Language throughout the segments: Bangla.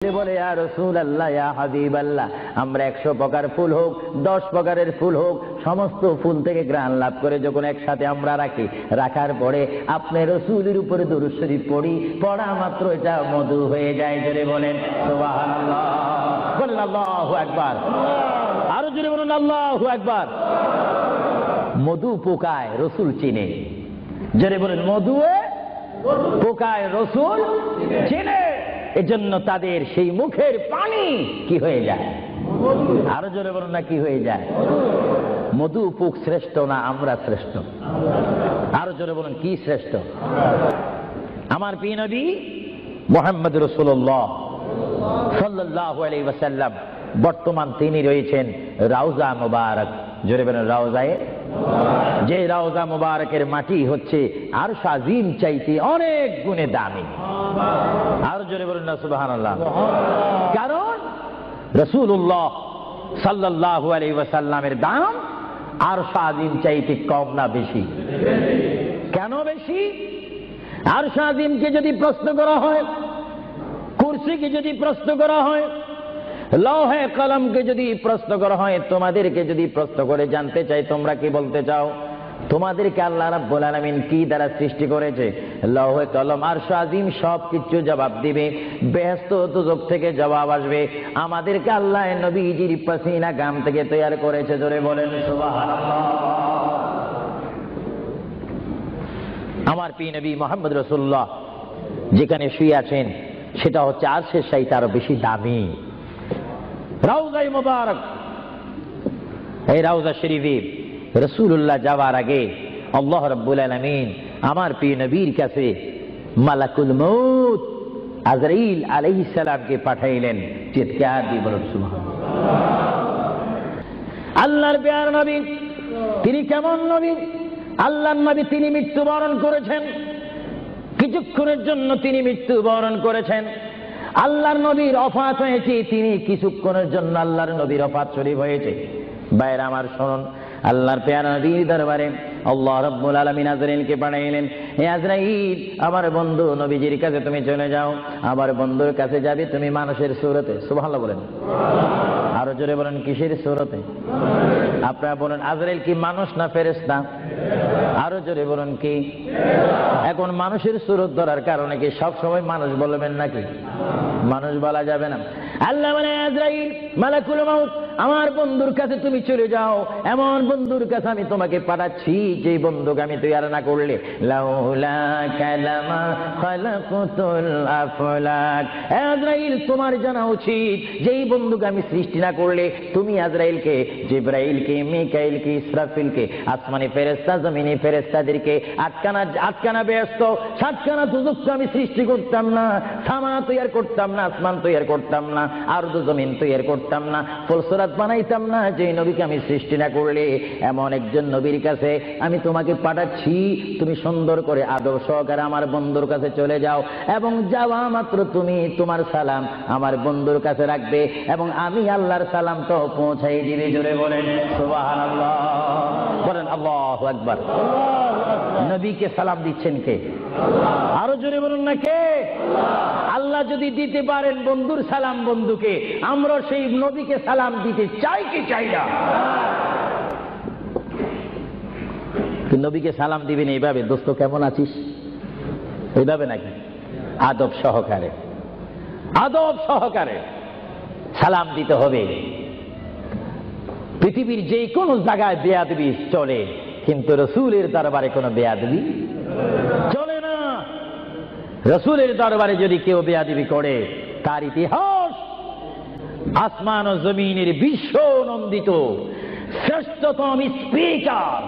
বলে ইয়া রাসূলুল্লাহ ইয়া হাবিবাল্লাহ, আমরা 100 প্রকার ফুল হোক 10 প্রকারের ফুল হোক সমস্ত ফুল থেকে ঘ্রাণ লাভ করে যখন একসাথে আমরা রাখি, রাখার পরে আপনি রাসূলের উপরে দরুদ শরীফ পড়ি, পড়া মাত্র এটা মধু হয়ে যায়। জোরে বলেন সুবহানাল্লাহ, বলেন আল্লাহু আকবার, আরো জোরে বলুন আল্লাহু আকবার। মধু পোকায় রাসূল চিনে, জোরে বলেন মধু পোকায় রাসূল চিনে, এজন্য তাদের সেই মুখের পানি কি হয়ে যায়, আরো জোরে বলুন না কি হয়ে যায়। মধু পোক শ্রেষ্ঠ না আমরা শ্রেষ্ঠ? আরো জোরে বলুন কি শ্রেষ্ঠ? আমার প্রিয় নবী মুহাম্মদ রাসূলুল্লাহ সাল্লাল্লাহু আলাইহি ওয়াসাল্লাম, বর্তমান তিনি রয়েছেন রাউজা মুবারক। জোরে বলেন রাউজায়ে, যে রাউজা মুবারকের মাটি হচ্ছে আরশ আজিম চাইতে অনেক গুণে দামি। আর জোরে বলুন না সুবহানাল্লাহ। কারণ রাসূলুল্লাহ সাল্লাল্লাহু আলাইহি ওয়াসাল্লামের দাম আরশ আজিম চাইতে কম না বেশি? কেন বেশি? আরশ আজিমকে যদি প্রশ্ন করা হয়, কুরসিকে যদি প্রশ্ন করা হয়, লৌহে কলমকে যদি প্রশ্ন করা হয়, তোমাদেরকে যদি প্রশ্ন করে জানতে চাই তোমরা কি বলতে চাও? তোমাদেরকে আল্লাহ রাব্বুল আলামিন কি দ্বারা সৃষ্টি করেছে? লৌহে কলম আরশ আজিম সব কিছু জবাব দিবে, বেহেশত দোজখ থেকে জবাব আসবে। আমাদেরকে আল্লাহ নবীজির পাসিনা গাম থেকে তৈরি করেছে। জোরে বলেন সুবহানাল্লাহ। আমার প্রিয় নবী মুহাম্মদ রাসূলুল্লাহ যেখানে শুয়ে আছেন সেটা হচ্ছে আরশের চাইতে আরো বেশি দামি রাউজা মুবারক। এই রাউজা শরীফে রাসূলুল্লাহ যাওয়ার আগে আল্লাহ রাব্বুল আলামিন আমার প্রিয় নবীর কাছে মালাকুল মউত আজরাইল আলাইহিস সালামকে পাঠাইলেন। চিৎকার দিয়ে বলুন সুবহানাল্লাহ। আল্লাহর প্রিয় নবী তিনি কেমন নবী? আল্লাহর নবী তিনি মৃত্যুবরণ করেছেন, কিছুক্ষণের জন্য তিনি মৃত্যুবরণ করেছেন। আল্লাহর নবীর ওফাত হয়েছে, তিনি কিছুক্ষণের জন্য আল্লাহর নবীর ওফাত শরীফ হয়েছে। ভাইরা আমার শুনুন, আল্লাহর প্যারা নবীর দরবারে আল্লাহ রাব্বুল আলামিন আজরাইলকে পাঠাইলেন। হে আজরাইল, আমার বন্ধু নবীজির কাছে তুমি চলে যাও। আমার বন্ধুর কাছে যাবে তুমি মানুষের সুরতে। সুবহানাল্লাহ বলেন, আরো জোরে বলেন কিসের সুরতে? আপনারা বলেন আজরাইল কি মানুষ না ফেরেশতা? আরো জোরে বলুন কি? এখন মানুষের সুরত ধরার কারণে কি সব সময় মানুষ বলবেন নাকি? মানুষ বলা যাবে না। আল্লাহ বলে আজরাইল মালাকুল মউত আমার বন্ধুর কাছে তুমি চলে যাও, এমন বন্ধুর কাছে আমি তোমাকে পাঠাচ্ছি যে বন্ধুকে আমি তৈরি না করলে লাউলা কালামা খালাকুতুল আফলাক। আজরাইল তোমার জানা উচিত যেই বন্ধুকে আমি সৃষ্টি না করলে তুমি আজরাইলকে, জিবরাইলকে, মিকাইলকে, ইসরাফিলকে, আসমানি ফেরেশতা জমিনি ফেরেশতাদেরকে আটকানা ব্যস্ত সাতখানা দুজককে আমি সৃষ্টি করতাম না, সামা তৈরি করতাম না, আসমান তৈরি করতাম না, আরদ জমিন তৈরি করতাম না, ফুলসরাত বানাইতাম না যে নবীকে আমি সৃষ্টি না করলে। এমন একজন নবীর কাছে আমি তোমাকে পাঠাচ্ছি, তুমি সুন্দর করে আদব সহকারে আমার বন্ধুর কাছে চলে যাও এবং যাওয়া মাত্র তুমি তোমার সালাম আমার বন্ধুর কাছে রাখবে এবং আমি আল্লাহর সালাম তো পৌঁছাই দিবে। জোরে বলেন সুবহানাল্লাহ, বলেন আল্লাহু আকবার। নবীকে সালাম দিচ্ছেন কে? আরো জোরে বলুন না কে? আল্লাহ যদি দিতে পারেন বন্ধুর সালাম বন্ধুকে, আমরা সেই নবীকে সালাম দিতে চাই কি চাই না? নবীকে সালাম দিবেন এইভাবে, দোস্ত কেমন আছিস, এইভাবে নাকি? আদব সহকারে, আদব সহকারে সালাম দিতে হবে। পৃথিবীর যে কোনো জায়গায় বেয়াদবি চলে, কিন্তু রাসূলের দরবারে কোনো বেয়াদবি চলে না। রাসূলের দরবারে যদি কেউ বেয়াদবি করে তার ইতিহাস আসমান ও জমিনের বিশ্ব নন্দিত শ্রেষ্ঠতম স্পিকার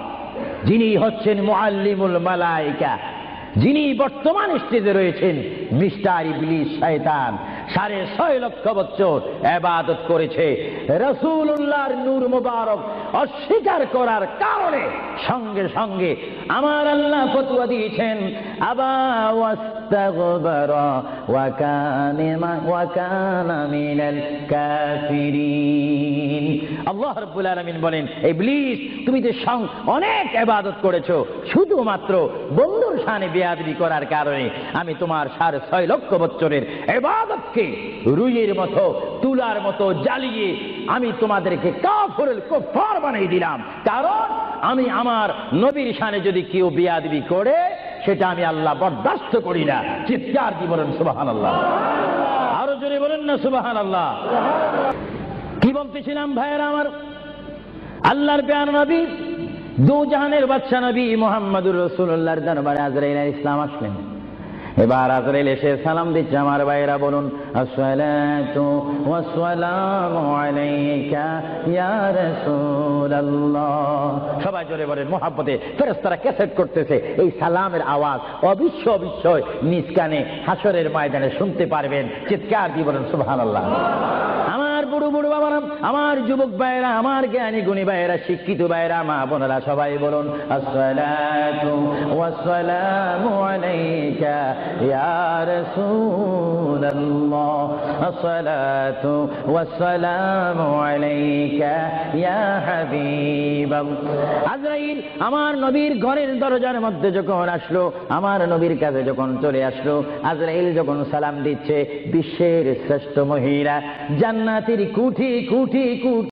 যিনি হচ্ছেন মুআল্লিমুল মালায়েকা, যিনি বর্তমান স্টেজে রয়েছেন মিস্টার ইবলিস শয়তান 6.5 লক্ষ বছর ইবাদত করেছে। রাসূলুল্লাহর নূর মুবারক অস্বীকার করার কারণে সঙ্গে সঙ্গে আমার আল্লাহ ফতোয়া দিয়েছেন আবা ওয়াস্তাগফারা ওয়া কানা মিনাল কাফিরিন। আল্লাহ রাব্বুল আলামিন বলেন, ইবলিস তুমি যে অনেক ইবাদত করেছো, শুধুমাত্র বন্ধুর শানে বেয়াদবি করার কারণে আমি তোমার 6.5 লক্ষ বছরের ইবাদতকে রুইয়ের মতো, তুলার মতো জ্বালিয়ে আমি তোমাদেরকে কুফার বানিয়ে দিলাম। কারণ আমি আমার নবীর শানে যদি কেউ বেয়াদবি করে, সেটা আমি আল্লাহ বরদাস্ত করি না। চিৎকার দিয়ে বলেন সুবহানাল্লাহ। আরো জোরে বলেন না সুবহানাল্লাহ। কি বলতেছিলাম ভাইয়েরা আমার, আল্লাহর প্যারা নবী, দু জাহানের বাদশা নবী মুহাম্মদুর রাসূলুল্লাহর দরবারে আজরাইল আলাইহিস সালাম আসলেন। এবার আজরাইল এসে সালাম দিচ্ছে। আমার ভাইয়েরা বলুন, আসসালাতু ওয়াসসালামু আলাইকা ইয়া রাসূলুল্লাহ। সবাই জোরে বলেন মুহাব্বতে। ফেরেশতারা ক্যাসেট করতেছে, এই সালামের আওয়াজ অবিশ্বয় নিজ কানে হাসরের ময়দানে শুনতে পারবেন। চিৎকার দিয়ে বলেন সুবহানাল্লাহ। আমার বুড়ো বুড়ো বাবারা, আমার যুবক ভাইয়েরা, আমার জ্ঞানী গুণী ভাইয়েরা, শিক্ষিত ভাইয়েরা, মা বোনেরা, সবাই বলুন, আসসালাতু ওয়াসসালামু আলাইকা ইয়া রাসূলুল্লাহ, আসসালাতু ওয়াসসালামু আলাইকা ইয়া হাবিবাল্লাহ। আজরাইল আমার নবীর ঘরের দরজার মধ্যে যখন আসলো, আমার নবীর কাছে যখন চলে আসলো, আজরাইল যখন সালাম দিচ্ছে, বিশ্বের শ্রেষ্ঠ মহিলা, জান্নাতের কোটি কোটি কোটি